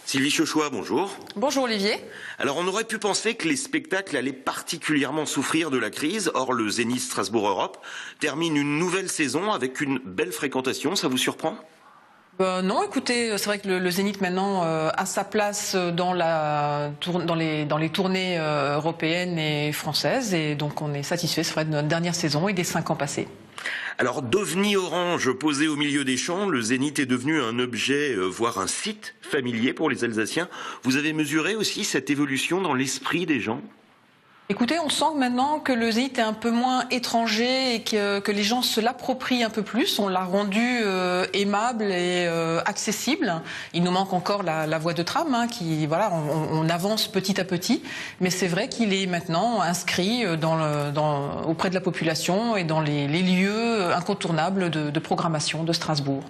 Sylvie Chauchois, bonjour. Bonjour Olivier. Alors on aurait pu penser que les spectacles allaient particulièrement souffrir de la crise. Or le Zénith Strasbourg Europe termine une nouvelle saison avec une belle fréquentation. Ça vous surprend ? Non, écoutez, c'est vrai que le Zénith maintenant a sa place dans les tournées européennes et françaises. Et donc on est satisfait, c'est vrai, de notre dernière saison et des 5 ans passés. Alors d'ovni orange posé au milieu des champs, le Zénith est devenu un objet, voire un site familier pour les Alsaciens. Vous avez mesuré aussi cette évolution dans l'esprit des gens ? Écoutez, on sent maintenant que le Zénith est un peu moins étranger et que les gens se l'approprient un peu plus. On l'a rendu aimable et accessible. Il nous manque encore la voie de tram, qui voilà, on avance petit à petit. Mais c'est vrai qu'il est maintenant inscrit auprès de la population et dans les lieux incontournables de programmation de Strasbourg.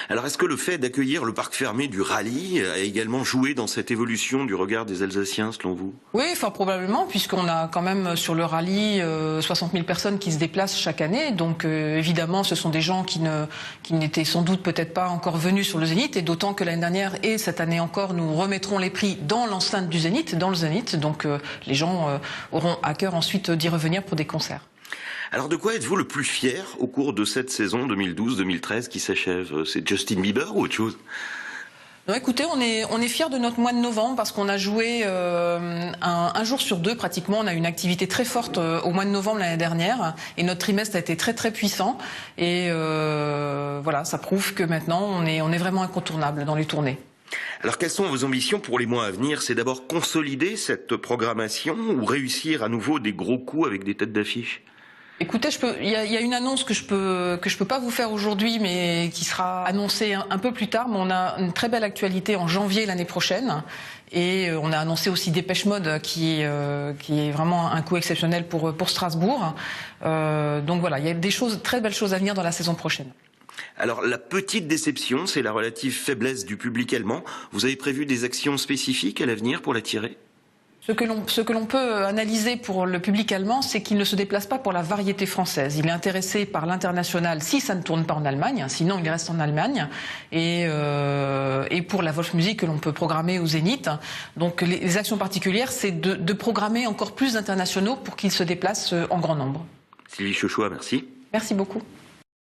Alors est-ce que le fait d'accueillir le parc fermé du rallye a également joué dans cette évolution du regard des Alsaciens, selon vous ? Oui, fort probablement, puisqu'on a quand même sur le rallye 60 000 personnes qui se déplacent chaque année. Donc évidemment, ce sont des gens qui n'étaient sans doute peut-être pas encore venus sur le Zénith, et d'autant que l'année dernière et cette année encore, nous remettrons les prix dans l'enceinte du Zénith, dans le Zénith. Donc les gens auront à cœur ensuite d'y revenir pour des concerts. Alors de quoi êtes-vous le plus fier au cours de cette saison 2012-2013 qui s'achève ? C'est Justin Bieber ou autre chose ? Non, écoutez, on est fiers de notre mois de novembre parce qu'on a joué un jour sur 2 pratiquement. On a eu une activité très forte au mois de novembre l'année dernière et notre trimestre a été très très puissant. Et voilà, ça prouve que maintenant on est vraiment incontournable dans les tournées. Alors quelles sont vos ambitions pour les mois à venir ? C'est d'abord consolider cette programmation ou réussir à nouveau des gros coups avec des têtes d'affiche ? Écoutez, il y a une annonce que je peux pas vous faire aujourd'hui, mais qui sera annoncée un peu plus tard. Mais on a une très belle actualité en janvier l'année prochaine, et on a annoncé aussi Dépêche Mode, qui est vraiment un coup exceptionnel pour Strasbourg. Donc voilà, il y a très belles choses à venir dans la saison prochaine. Alors la petite déception, c'est la relative faiblesse du public allemand. Vous avez prévu des actions spécifiques à l'avenir pour l'attirer ? Ce que l'on peut analyser pour le public allemand, c'est qu'il ne se déplace pas pour la variété française. Il est intéressé par l'international si ça ne tourne pas en Allemagne, sinon il reste en Allemagne. Et pour la Wolfmusik que l'on peut programmer au Zénith. Donc les actions particulières, c'est de programmer encore plus internationaux pour qu'ils se déplacent en grand nombre. Sylvie Chauchois, merci. Merci beaucoup.